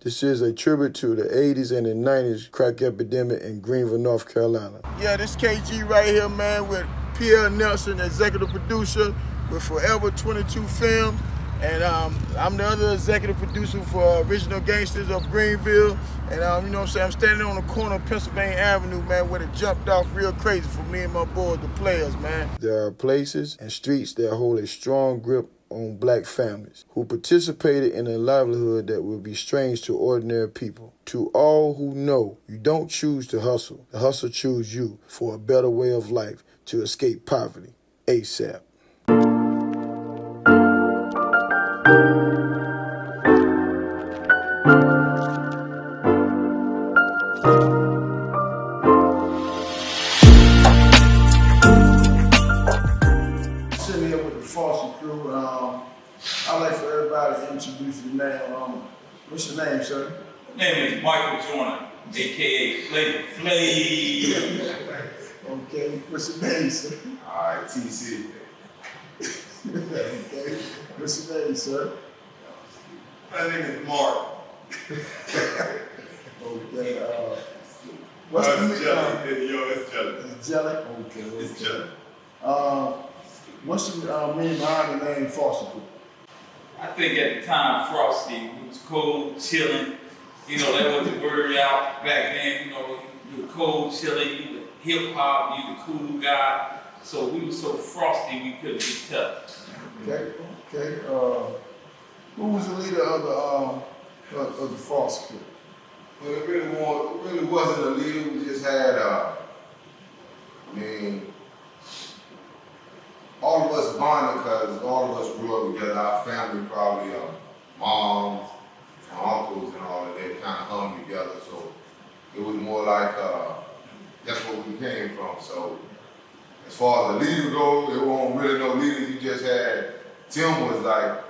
This is a tribute to the 80s and the 90s crack epidemic in Greenville, North Carolina. Yeah, this KG right here, man, with Pierre Nelson, executive producer with Forever 22 Films. And I'm the other executive producer for Original Gangsters of Greenville. And you know what I'm saying? I'm standing on the corner of Pennsylvania Avenue, man, where it jumped off real crazy for me and my boys, the players, man. There are places and streets that hold a strong grip on black families who participated in a livelihood that will be strange to ordinary people. To all who know, you don't choose to hustle. The hustle chooses you for a better way of life to escape poverty. ASAP. Sitting here with the Frosty Crew. I'd like for everybody to introduce your name. What's your name, sir? My name is Michael Joyner, a.k.a. Flavor Flav. Okay. What's your name, sir? All right, TC. Okay. What's your name, sir? My name is Mark. Okay. What's the Jelly. Yo, it's Jelly. It's Jelly? Okay. It's Jelly. What's the meaning behind the name Frosty Crew? I think at the time, Frosty was cold, chilling. You know, that was the word out back then. You know, you were cold, chilling, you were hip hop, you the cool guy. So we were so frosty we couldn't be touched. Okay. Who was the leader of the Frosty Crew? Well, it really wasn't a leader. We just had, all of us bonded because all of us grew up together. Our family probably, moms, and uncles and all of that kind of hung together. So it was more like, that's where we came from. So as far as the leader goes, there weren't really no leaders. You just had, Tim was like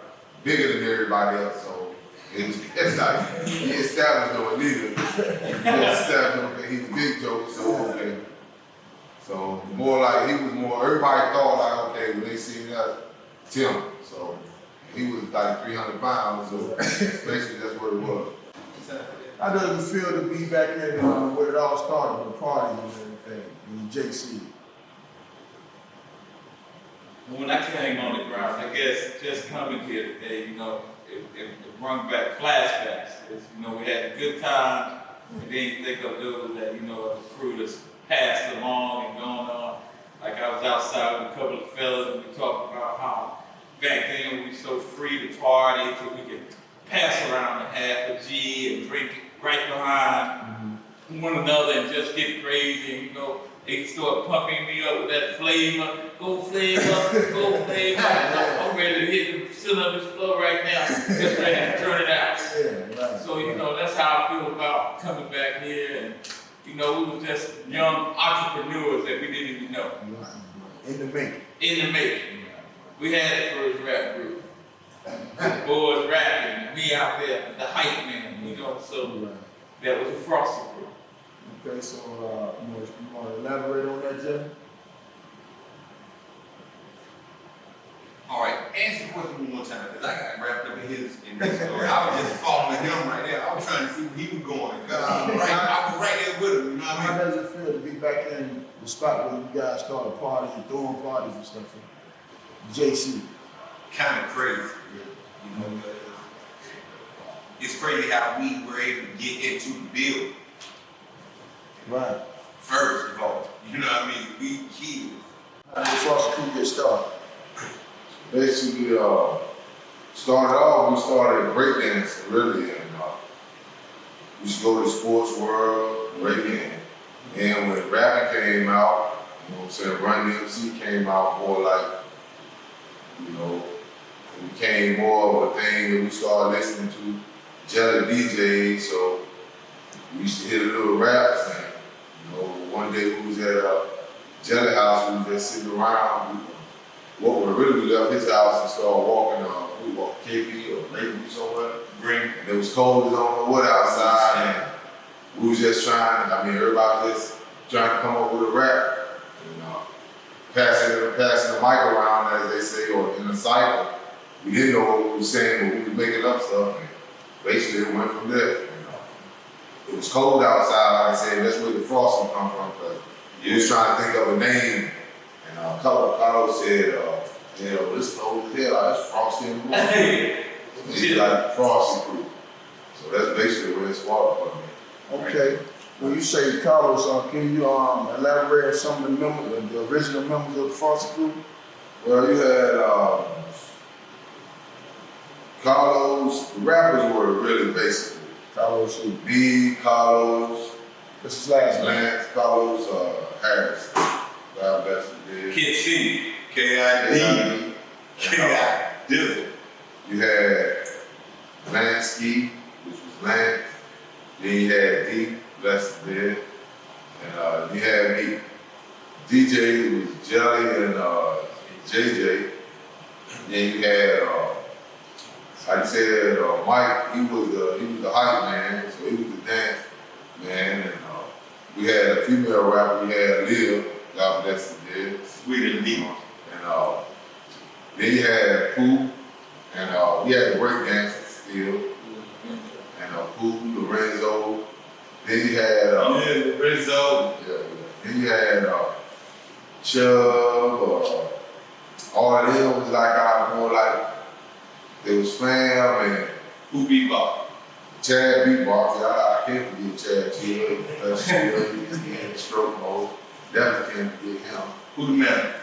bigger than everybody else. So it's like, he established no leader. He established, he's a big joke, so okay. So more like, he was more, everybody thought like, okay, when they seen us, Tim. So he was like 300 pounds, so basically that's what it was. How does it feel to be back in where it all started, with the parties and everything, in JC? When I came on the ground, I guess just coming here today, you know, it brought back flashbacks. You know, we had a good time, and then you think of those that, you know, the crew that's passed along and gone on. Like I was outside with a couple of fellas and we talked about how back then we were so free to party till we could pass around a half a G and drink right behind one another and just get crazy. And, you know, they start pumping me up with that flavor. Go flavor, go flavor. I'm ready to hit the sit on this floor right now. Just ready to turn it out. Yeah, right. So, you know, that's how I feel about coming back here. And, you know, we were just young entrepreneurs that we didn't even know. In the making. In the making. We had the first rap group. Boys rapping, and me out there, the hype man, you know, so that was a Frosty Crew. Okay, so you want to elaborate on that, Jeff? All right, answer the question one more time, because I got wrapped up in this story. I was just following him right there. I was trying to see where he was going. I was right there with him, you know what I mean? How does it feel to be back in the spot where you guys started partying and throwing parties and stuff? JC. Kind of crazy, you know. It's crazy how we were able to get into the building. Right. First of all, you know what I mean? We kids. How did the Frosty Crew get started? Basically, started off, we started breakdancing really, and we used to go to the sports world, breaking. And when rapping came out, you know what I'm saying, Greenville N.C. came out more like, you know, it became more of a thing that we started listening to Jelly DJs, so we used to hit a little raps, and you know, one day we was at a Jelly house, we was just sitting around. We left his house and started walking, we walked KP or Lakewood somewhere. And it was cold as I don't know what outside, and we was just trying, everybody was just trying to come up with a rap. And, passing the mic around, as they say, or in a cycle. We didn't know what we were saying, but we were making up stuff. And basically it went from there. It was cold outside, like I said, that's where the Frosty come from, because he was trying to think of a name, and Carlo said, this old hell, it's Frosty and Crew. He's like Frosty Crew. So that's basically where it started for me. Okay. When you say Carlos, can you elaborate on some of the members, the original members of the Frosty Crew? Well, you had Carlos, the rappers were really basically Carlos who? me, Carlos, What's his last name? Lance, Carlos Harris. God bless him. Kid C, K.I.D., K.I. Dizzle. You had Lansky, which was Lance. Then you had D, bless him dead. And you had me. DJ, who was Jelly, and JJ. Then you had, like I said, Mike, he was the hype man, so he was the dance man. And we had a female rapper, we had Lil, God bless him dead. Sweet and deep. And then you had Pooh, and we had the break dancers still. And Pooh, Lorenzo. Then you had Lorenzo. yeah. Then you had Chubb, all of them was like more like they was fam, and Who Bebop. Chad Beatbox. I can't forget Chad Chill, because Chill, he was in stroke mode. Definitely can't forget him. Who the man?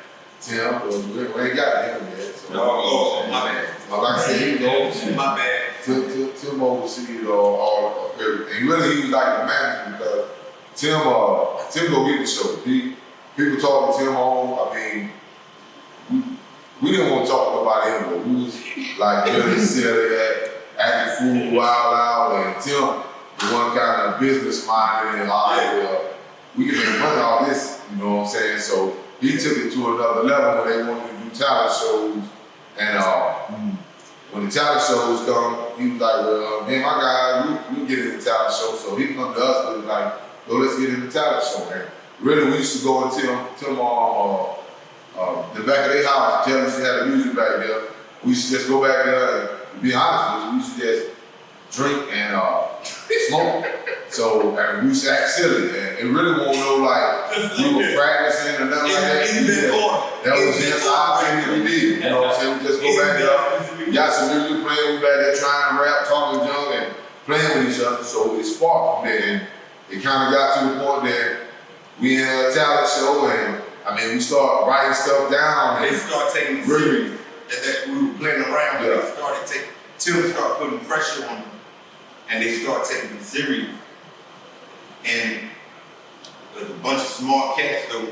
Tim, but we ain't got him yet. So, My bad. Like I said, he was overseas. My bad. Tim oversees all everything. Really, he was like the manager, because Tim go get the show. People talk to Tim on. I mean, we didn't want to talk about him, but we was like really silly, acting fool, wild out, and Tim, the one kind of business minded and we can make money off this, you know what I'm saying? So he took it to another level when they wanted to do talent shows, and when the talent shows come, he was like, well, me and my guys, we get in the talent show, so he come to us and was like, yo, let's get in the talent show, man. Really, we used to go and Tim the back of their house, Jim used to have the music back there. We used to just go back there and, to be honest with you, we used to just drink and smoke. So, and we used to act silly, and it really won't know like we were practicing or nothing like that. That was just our thing we did. You know what I'm saying? We just go back there, we got some music playing, we back there trying to rap, talking junk, and playing with each other. So it sparked from there, and it kind of got to the point that we had a talent show, and I mean, we start writing stuff down. They start taking it serious. That we were playing around, but they started taking, Tim started putting pressure on them, and they start taking it serious. And with a bunch of smart cats, though,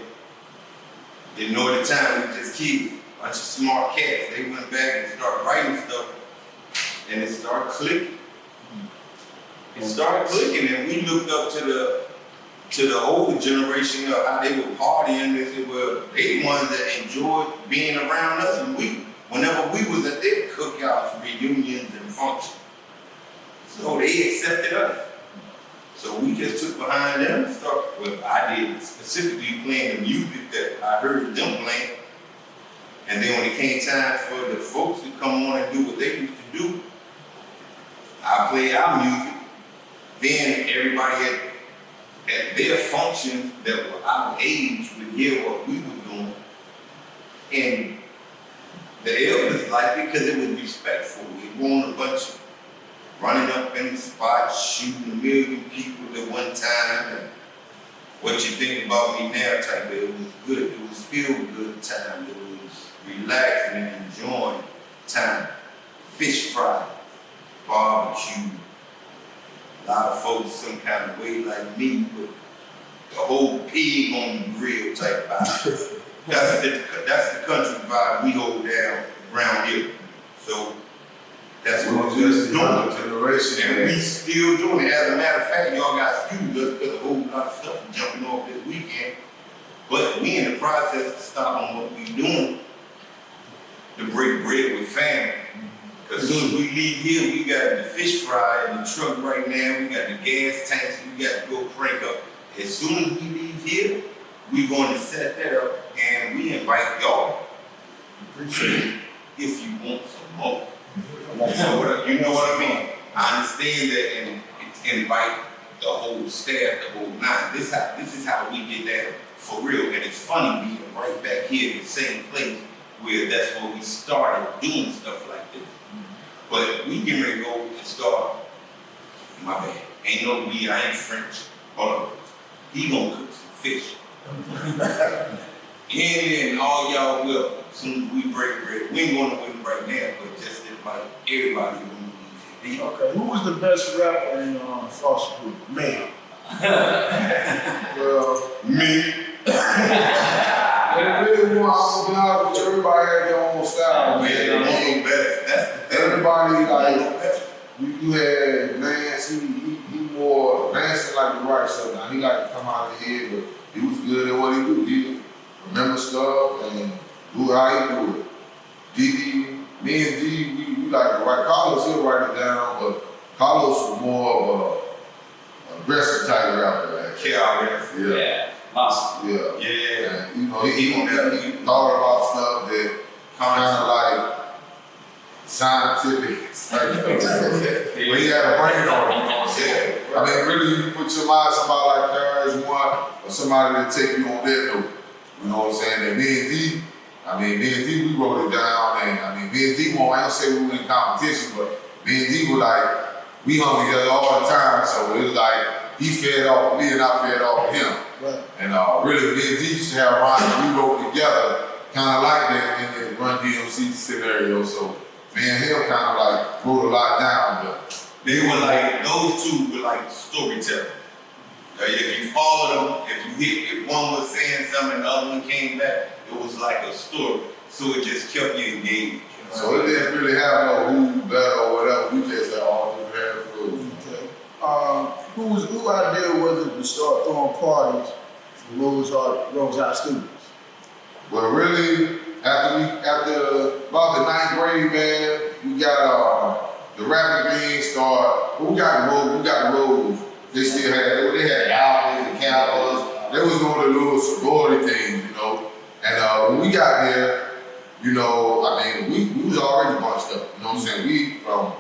didn't know at the time, we were just kids, a bunch of smart cats. They went back and started writing stuff, and it started clicking. It started clicking, and we looked up to the older generation of how they were partying. They said, well, they the ones that enjoyed being around us, and whenever we was at their cookouts, reunions, and functions. So they accepted us. So we just took behind them and started, well, I did, specifically playing the music that I heard them playing. And then when it came time for the folks to come on and do what they used to do, I played our music. Then everybody at their functions that were our age would hear what we were doing. And the elders liked it because it was respectful. It wasn't a bunch of running up in the spot, shooting 1 million people at one time. And what you think about me now type of, it was good. It was feel good time. It was relaxing and enjoying time. Fish fry, barbecue. A lot of folks some kind of way like me, but the whole pig on the grill type vibe. That's the country vibe we hold down around here. So that's what we're just doing. Generation, and we still doing it. As a matter of fact, y'all got excused us because a whole lot of stuff jumping off this weekend. But we in the process to stop on what we doing to break bread with family. As soon as we leave here, we got the fish fry in the truck right now. We got the gas tanks. We got to go crank up. As soon as we leave here, we going to set that up, and we invite y'all. Appreciate it. If you want some more. So you know what I mean? I understand that and invite the whole staff, the whole nine. This is how we did that for real. And it's funny being right back here in the same place where that's where we started doing stuff like this. But we getting ready to go and start. My bad. Ain't no we, I ain't French. Hold on. He gonna cook some fish. And all y'all will, as soon as we break bread. We ain't gonna win right now, but just invite everybody who needs it. Okay, who was the best rapper in Frosty Crew? Man. Well, Me. It really was, to be honest with you, everybody had their own style, man. Man, that's the thing. Everybody, like, you had Lance, he more, Lance like to write stuff. Now, he like to come out of the head, but he was good at what he do. He remember stuff and do how he do it. DD, me and D, we like to write. Carlos, he'll write it down, but Carlos was more of a aggressive type rapper. Like, KRS. Yeah. Awesome. Yeah. Yeah. And, you know, he thought about stuff that kind of like scientific type stuff. But he had a brain on him, you know what I'm saying? I mean, really, you put your mind somebody like Paris one or somebody that take you on that note. You know what I'm saying? And me and D, we wrote it down, and I mean, me and D, I don't say we were in competition, but me and D were like, we hung together all the time, so it was like, he fed off of me and I fed off of him. right. And really, me and D used to have rhymes that we wrote together, kind of like that in the Run DMC scenario. So me and him kind of like wrote a lot down. But They were like, those two were like storytellers. If you followed them, if one was saying something and the other one came back, it was like a story. So it just kept you engaged. so it didn't really have no who better or whatever. We just had all different foods. Okay. Who idea was it to start throwing parties for Rose High students? But really, after about the 9th grade, man, we got the rapping game start. We got the road. They still they had albums and cowboys. They was doing the little sorority things, you know. And when we got there, you know, I mean, we was already bunched up. You know what I'm saying? We from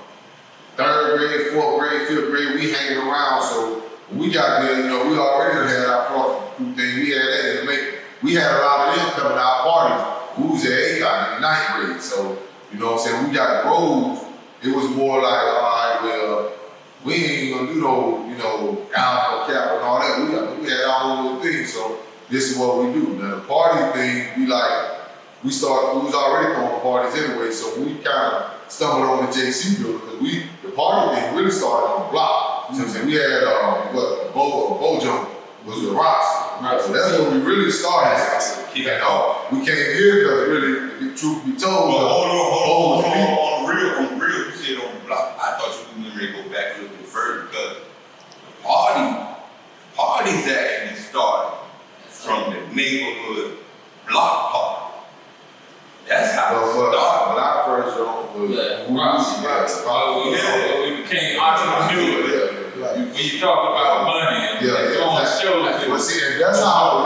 3rd grade, 4th grade, 5th grade, we hanging around. So when we got there, you know, we already had our Frosty Crew thing. We had that in the make. We had a lot of them coming to our parties. We was at ACON in the 9th grade. So, you know what I'm saying? We got the roads. It was more like, all right, well, we ain't gonna do no, you know, alpha cap and all that. We had our own little thing. So this is what we do. Now the party thing, we was already throwing parties anyway. So we kind of stumbled on the JC building because the party thing really started on the block. You know what I'm saying? We had Bojo was the Rocks. So that's when we really started. And we came here because really, the truth be told, Hold on, on real, you said on the block. I thought you were going to go back a little bit further because the parties actually started from the neighborhood block party. That's how it started. When I first joined was We became entrepreneurs. When you talk about money and throwing shows. Well, see, and that's how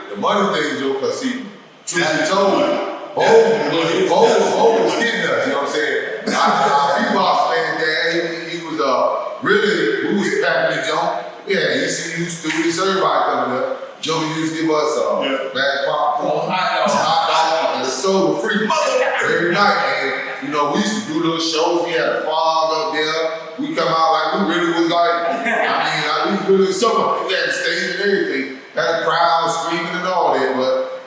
the money thing, Joe, because see, truth be told, Bo was getting us, you know what I'm saying? Our beatbox man, Dad, he was we was packing the jump. Yeah, ECU students, everybody coming up. Joe used to give us bag popcorn, hot dog, and a soda free every night, man. You know, we used to do little shows. We had a fog up there. We come out like we really was like, we really summer. We had the stage and everything. Had a crowd screaming and all that,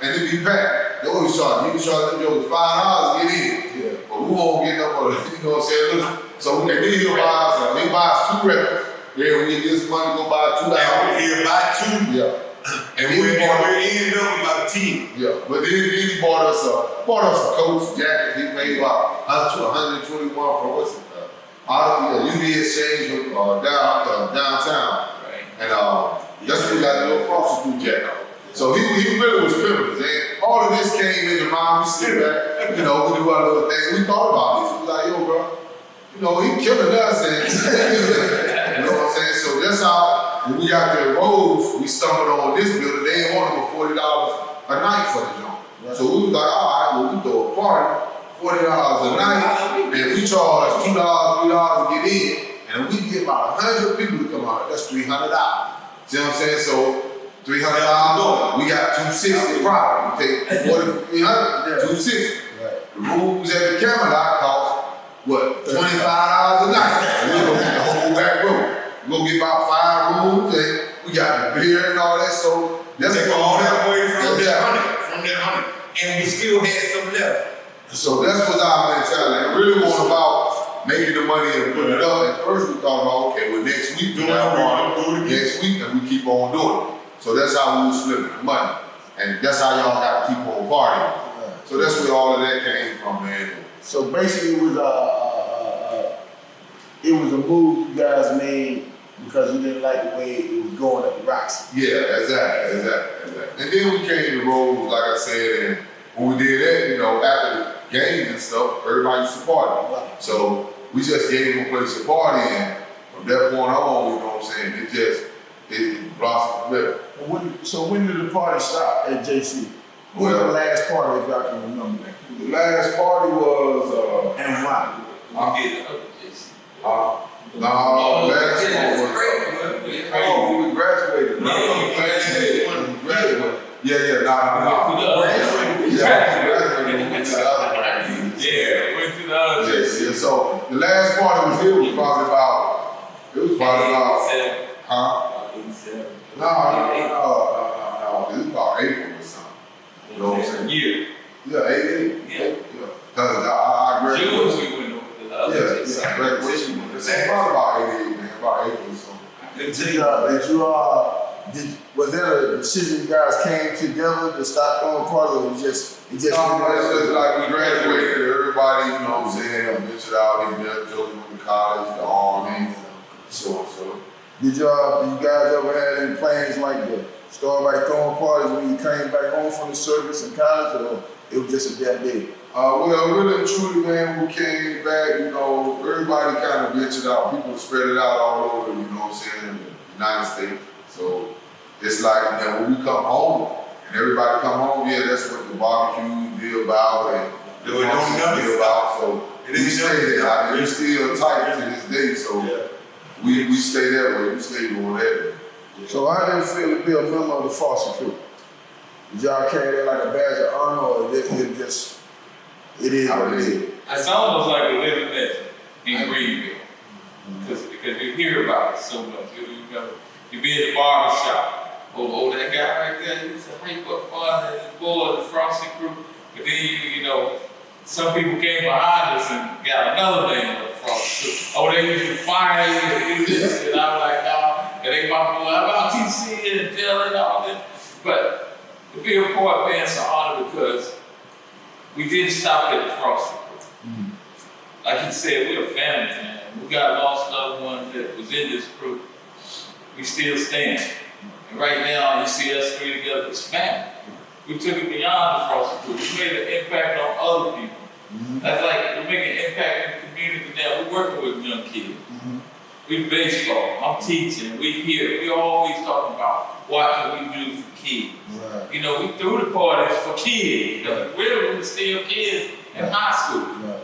and it be packed. They always charge. You can charge them jokers $5 to get in. Yeah. But we won't get up on it, you know what I'm saying? So we can he'll buy us, they buy us 2 records. Yeah, we get this money, go buy 2 albums. He'll buy 2. Yeah. And we're ending up about 10. Yeah, but then he bought us a coach jacket. He paid about $121 for what's it? UB Exchange downtown. Right. And that's when we got the little Frosty Crew jacket. So he really was pimping. And all of this came into mind. We sit back, you know, we do our little thing. We thought about this. We was like, yo, bro, you know, he killing us. And you know what I'm saying? So that's how, when we got there roads, we stumbled on this building. They ain't wanting for $40 a night for the joint. Right. So we was like, all right, well, we throw a party, $40 a night. And we charge $2, $3 to get in. And if we get about 100 people to come out, that's $300. See what I'm saying? So $300, we got 260 profit. We take 40 from 300, 260. The rooms at the Camelot cost what? $25 a night. And we're gonna get the whole back room. We're gonna get about 5 rooms and we got the beer and all that. So that's take all that away from that 100. And we still had some left. So that's what's our mentality. It really wasn't about making the money and putting it up. At first we thought about, okay, well next week we got one, next week, and we keep on doing it. So that's how we was flipping the money. And that's how y'all got to keep on partying. So that's where all of that came from, man. So basically, it was a move you guys made because you didn't like the way it was going at the Rocks. Yeah, exactly. And then we came to roll, like I said, and when we did that, you know, after the games and stuff, everybody used to party. Right. So we just gave them a place to party, and from that point on, you know what I'm saying, it blossomed from there. So when did the party stop at JC? When was the last party, if y'all can remember that? The last party was, And why? We did the other JC. the last one was, we graduated. Yeah, no. Yeah, we went to the other JC. Yeah, so the last party was here was probably about, huh? No. It was about April or something. You know what I'm saying? Year. Yeah, 88. Yeah. Cause I graduated. June we went over to the other JC. Yeah, graduation. It's probably about 88, man, about April or something. Was there a decision you guys came together to stop throwing parties, or it just It's just like we graduated, everybody, you know what I'm saying, ventured out, he just joking with the college, the army, so. Did you guys ever had any plans like that? Start like throwing parties when you came back home from the service in college, or it was just a damn day? Well, really and truly, man, when we came back, you know, everybody kind of ventured out. People spread it out all over, you know what I'm saying, in the United States. So it's like, you know, when we come home, and everybody come home, yeah, that's what the barbecue be about, and the function be about. So we stay there. I mean, we still tight to this day, so we stay that way. We stay doing that. So how did it feel to be a member of the Frosty Crew? Did y'all carry that like a badge of honor, or it is what it is? It's almost like a living legend in Greenville. Because you hear about it so much. You be at the barber shop. Oh, that guy right there, he's a hype up boy, the Frosty Crew. But then you know, some people came behind us and got another name of the Frosty Crew. Oh, they used to fire you and do this, and I'm like, no, it ain't my boy. How about TC and Jill and all that? But to be a part, man, it's an honor because we didn't stop at the Frosty Crew. Like you said, we're a family, man. We got lost loved ones that was in this crew. We still stand. And right now, you see us three together as family. We took it beyond the Frosty Crew. We made an impact on other people. That's like we're making an impact in the community now. We're working with young kids. We baseball. I'm teaching. We here. We always talking about what can we do for kids. Right. You know, we threw the parties for kids. We're still kids in high school. Right.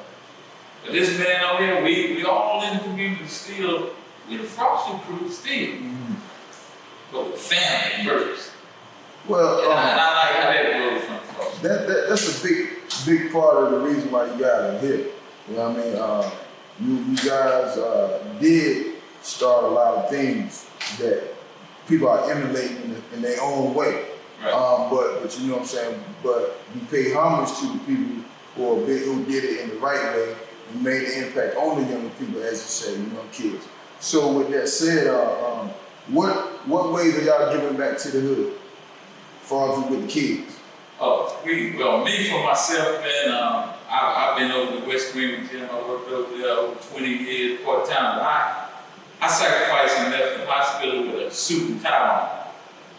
But this man over here, we all in the community still. We the Frosty Crew still. But with family first. Well, And I like how that goes from Frosty. that's a big part of the reason why you guys are here. You know what I mean? You guys did start a lot of things that people are emulating in their own way. Right. But you know what I'm saying? But you pay homage to the people who did it in the right way and made an impact on the younger people, as you say, you know, kids. So with that said, what ways are y'all giving back to the hood, as far as with the kids? Me for myself, man, I've been over to West Greenville Gym. I worked over there over 20 years part-time. I sacrificed and left the hospital with a suit and tie on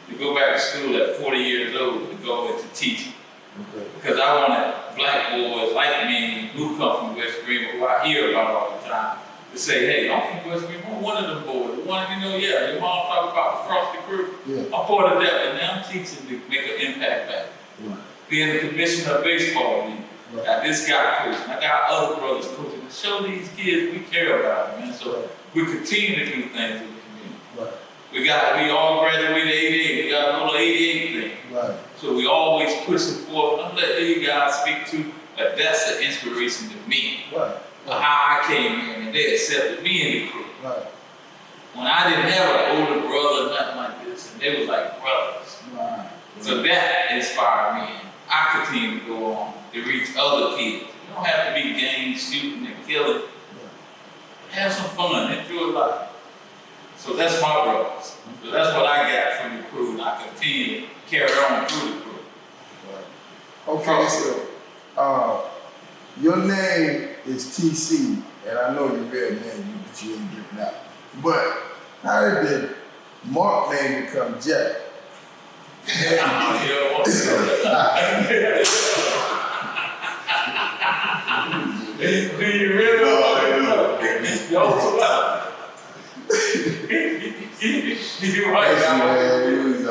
to go back to school at 40 years old to go into teaching. Okay. Because I wanted black boys like me who come from West Greenville, who I hear about all the time, to say, hey, I'm from West Greenville, I'm one of them boys. The one, your mom talked about the Frosty Crew. Yeah. I'm part of that, and now I'm teaching to make an impact back. Right. Being the commissioner of baseball league. I got this guy coaching. I got other brothers coaching. To show these kids we care about them, man. So we continue to do things in the community. Right. We all graduated 88. We got a little 88 thing. Right. So we always pushing forth. I'm letting you guys speak to, but that's an inspiration to me. Right. How I came in and they accepted me in the crew. Right. When I didn't have an older brother, nothing like this, and they was like brothers. Right. So that inspired me. And I continue to go on to reach other kids. You don't have to be gang shooting and killing. Have some fun, enjoy life. So that's my brothers. So that's what I got from the crew, and I continue to carry on through the crew. Okay, so your name is TC, and I know your real name, but you ain't giving out. But how did Mark name become Jack? Do you really know? You're right. Man, it was,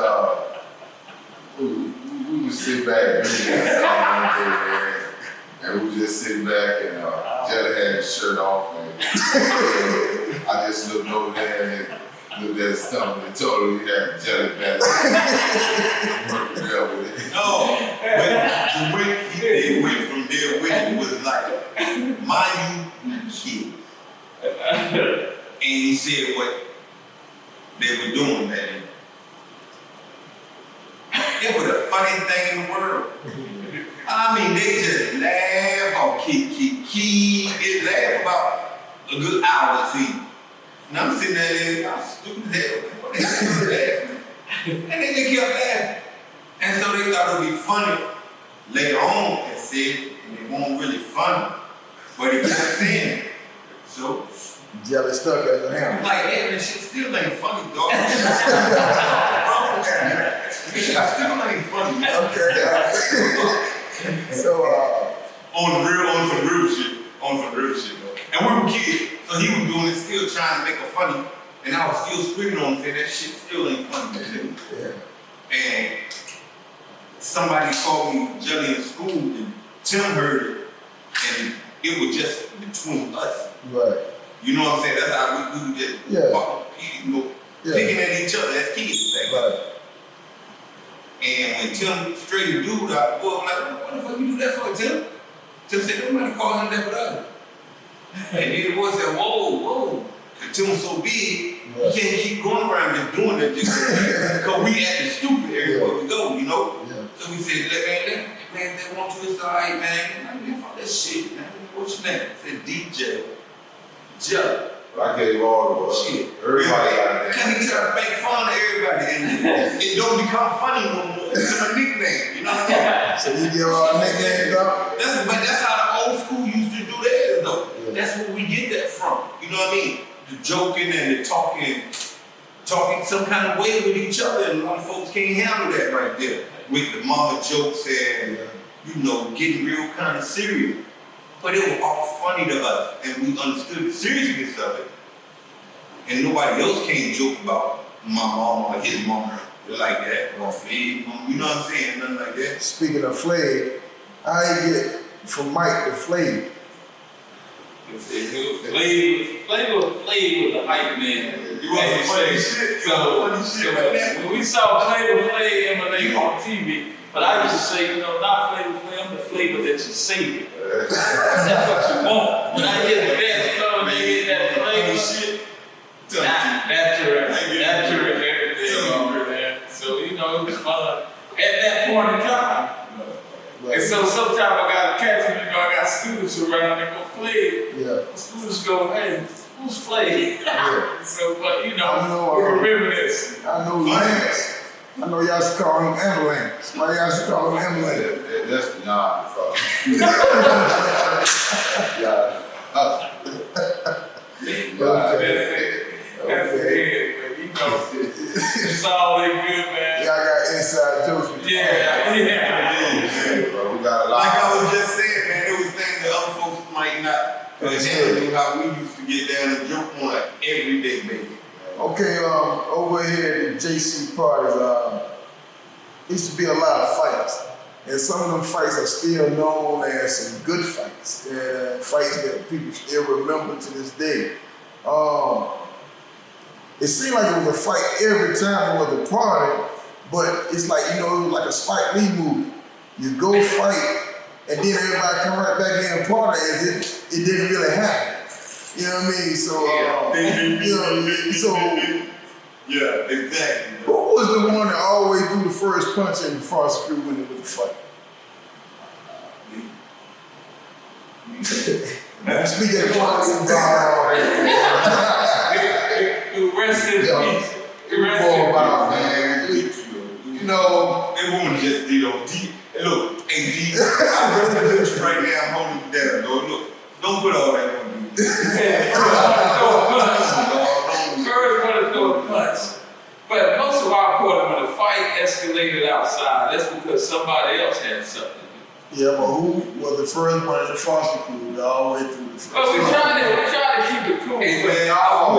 we would sit back and we were just sitting back and Jelly had his shirt off and I just looked over there and looked at his stomach and told him he had jelly back. No, but it went from there, which was like, mind you, kids. And he said what they were doing that day. It was the funniest thing in the world. I mean, they just laugh or keep. They laugh about a good hour, see. And I'm sitting there, I'm stupid as hell. What they laughing? And they just kept laughing. And so they thought it would be funny later on and said, and it won't really funny. But it kept saying, so. Jelly stuck as a I'm hammer. like, hey, this shit still ain't funny, dog. This shit still ain't funny. Okay. So, On some real shit, though. And we were kids, so he was doing it, still trying to make it funny, and I was still screaming on him, saying that shit still ain't funny. yeah. And somebody called me Jelly in school, and Tim heard it, and it was just between us. Right. You know what I'm saying? That's how we would just picking at each other as kids. Right. And when Tim straightened dude out, boy, I'm like, what the fuck you do that for, Tim? Tim said, nobody call him that but us. And then the boy said, whoa. Cause Tim was so big, he can't keep going around just doing that just because we acting stupid everywhere we go, you know? Yeah. So we said, man, they want you, it's all right, man. I mean, fuck that shit, man. What's your name? I said, DJ. Jelly. I gave all the Shit. everybody got Because that. he tried to make fun of everybody and it don't become funny no more. It's a nickname, you know what I mean? So you give all nicknames up? But that's how the old school used to do theirs though. Yeah. That's where we get that from. You know what I mean? The joking and the talking some kind of way with each other, and a lot of folks can't handle that right there. With the mama jokes and, you know, getting real kind of serious. But it was all funny to us, and we understood the seriousness of it. And nobody else can't joke about my mom or his mom like that, or Flav, you know what I'm saying? Nothing like that. Speaking of Flav, how you get from Mike to Flav? Flav was the hype man. You want some funny shit? So Right now. when we saw Flav emanate on TV, but I used to say, you know, not Flav, I'm the flavor that you savor. That's what you want. When I get that stuff, they get that flavor shit. Natural everything, man. So, you know, it was fun at that point in time. Right. And so sometimes I got to catch them, you know, I got students around that go Flav. Yeah. Students go, hey, who's Flav? Yeah. So, but you I know, know, we reminisce. I know Lance. I know y'all should call him Ambulance. Why y'all should call him Ambulance? That's beyond the fuck. That's it, but you know, it's all in good, man. Y'all got inside jokes with the Yeah. Bro, we got a lot. Like I was just saying, man, there was things that other folks might not handle how we used to get down and joke on an everyday basis. Okay, over here at the JC parties, used to be a lot of fights. And some of them fights are still known as some good fights, and fights that people still remember to this day. It seemed like it was a fight every time it was a party, but it's like, it was like a Spike Lee movie. You go fight, and then everybody come right back in and party as if it didn't really happen. You know what I mean? So, yeah, exactly. Who was the one that always threw the first punch in the Frosty Crew when it was a fight? Speaking of parties, Rest in peace. Man. They won't just look, hey D, I'm really push you right now, I'm holding you down, dog. Look, don't put all that on me. First one to throw a punch. But most of our part when the fight escalated outside, that's because somebody else had something. yeah, but who was the first one in the Frosty Crew that always threw the first But we're trying to keep it cool. Hey man, I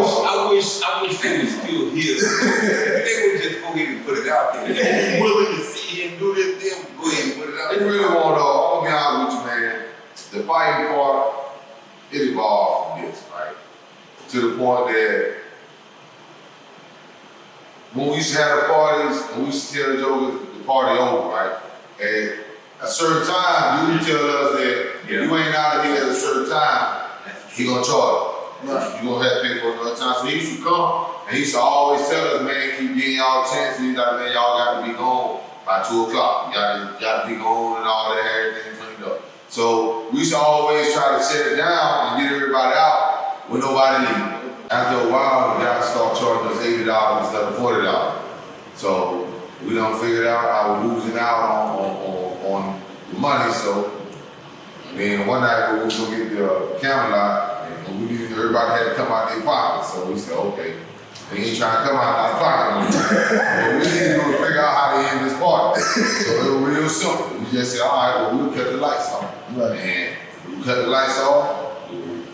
wish they were still here. They would just go ahead and put it out there. If you're willing to sit here and do this, then go ahead and put it out They there. really want to, I'll be honest with you, man. The fighting part, it evolved from this, right? To the point that when we used to have the parties, and we used to tell the jokers the party over, right? And a certain time, you would tell us that if you ain't out of here at a certain time, he gonna charge. Right. You gonna have to pay for another time. So he used to come, and he used to always tell us, man, keep getting y'all chances. Man, y'all got to be gone by 2 o'clock. You got to be gone and all that, everything cleaned up. So we used to always try to set it down and get everybody out with nobody leaving. After a while, the guys start charging us $80 instead of $40. So we done figured out how we're losing out on the money. So then one night we was gonna get the camera lot, and we needed everybody had to come out their pocket. So we said, okay, they ain't trying to come out their pocket. But we need to figure out how to end this party. So it was real simple. We just said, all right, well, we'll cut the lights off. Right. And we cut the lights off.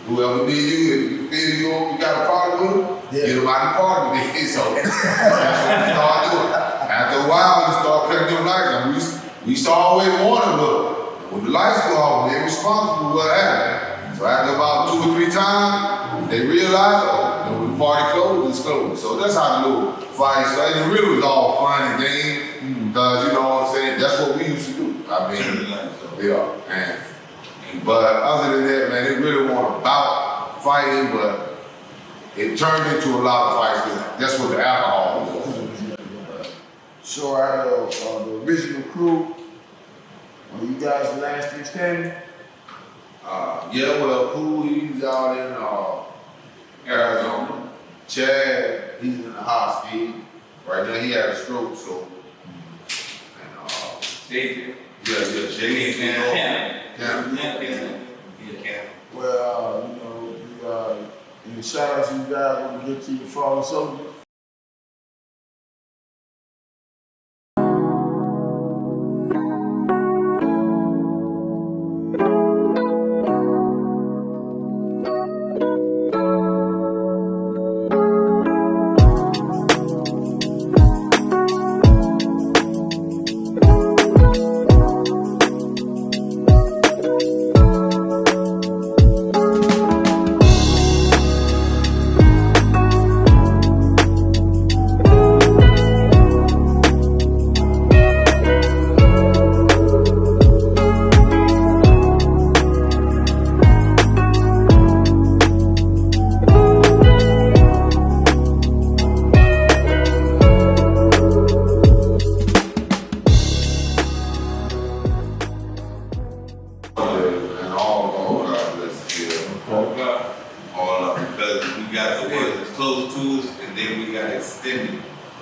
Whoever did you, if you feel you got a problem with them, get them out of the party. So that's what we started doing. After a while, we started cutting them lights off. We used to always warn them, look, when the lights go off, they're responsible for what happened. So after about 2 or 3 times, they realized, oh, when the party closed, it's closed. So that's how the little fight started. It really was all fun and games, because you know what I'm saying, that's what we used to do. I mean, yeah, but other than that, man, it really wasn't about fighting, but it turned into a lot of fights because that's what the alcohol was. So out of the original crew, are you guys the last 3 standing? Yeah, well, Pooh, he's out in Arizona. Chad, he's in the hospital. Right now, he had a stroke, so. And, yeah, Jay. Well, any shout outs you guys want to give to your fallen soldiers?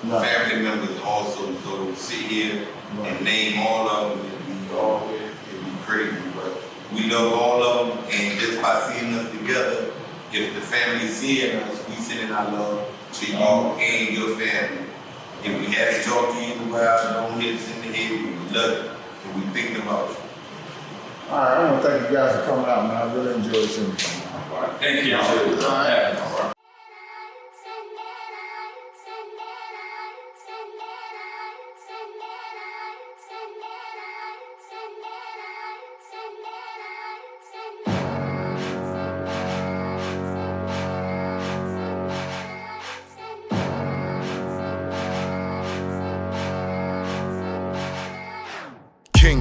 Family members also, so to sit here and name all of them, it'd be crazy, but we love all of them, and just by seeing us together, if the family's seeing us, we sending our love to y'all and your family. If we have to talk to you in a while, don't hit us in the head, we love it, and we think about you. All right, I want to thank you guys for coming out, man. I really enjoyed seeing you. Thank you. All right.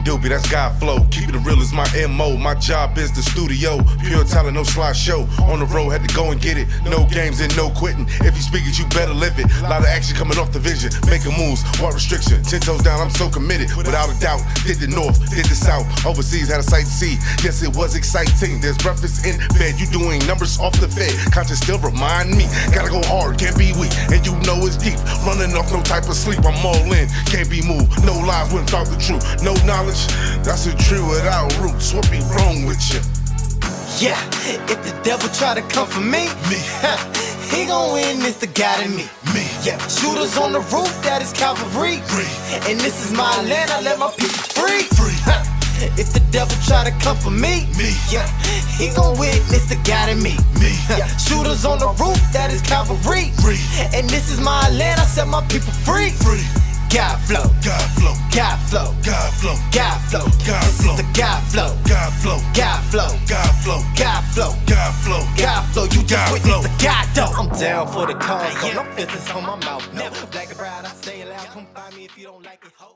doobie, that's God flow. Keep it real is my MO. My job is the studio. Pure talent, no slideshow. On the road, had to go and get it. No games and no quitting. If you speak it, you better live it. Lot of action coming off the vision. Making moves, what restriction? 10 toes down, I'm so committed. Without a doubt, did the north, did the south. Overseas, had a sight to see. Yes, it was exciting. There's breakfast in bed. You doing numbers off the Fed. Conscious still remind me. Gotta go hard, can't be weak. And you know it's deep. Running off no type of sleep. I'm all in, can't be moved. No lies wouldn't talk the truth. No knowledge, that's a tree without roots. What be wrong with you? Yeah, if the devil try to come for me, he gon' win, it's the God in me. Yeah, shooters on the roof, that is cavalry. And this is my land, I let my people free. If the devil try to come for me, yeah, he gon' witness the God in me. Yeah, shooters on the roof, that is cavalry. And this is my land, I set my people free. God flow, God flow, God flow, God flow, God flow, God this flow, is the God flow, God flow, God flow, God flow, God flow, God flow, God flow. You just God witness flow. the God though. I'm down for the cause, no filters on my mouth. No black and brown, I say it loud. Come find me if you don't like it, ho.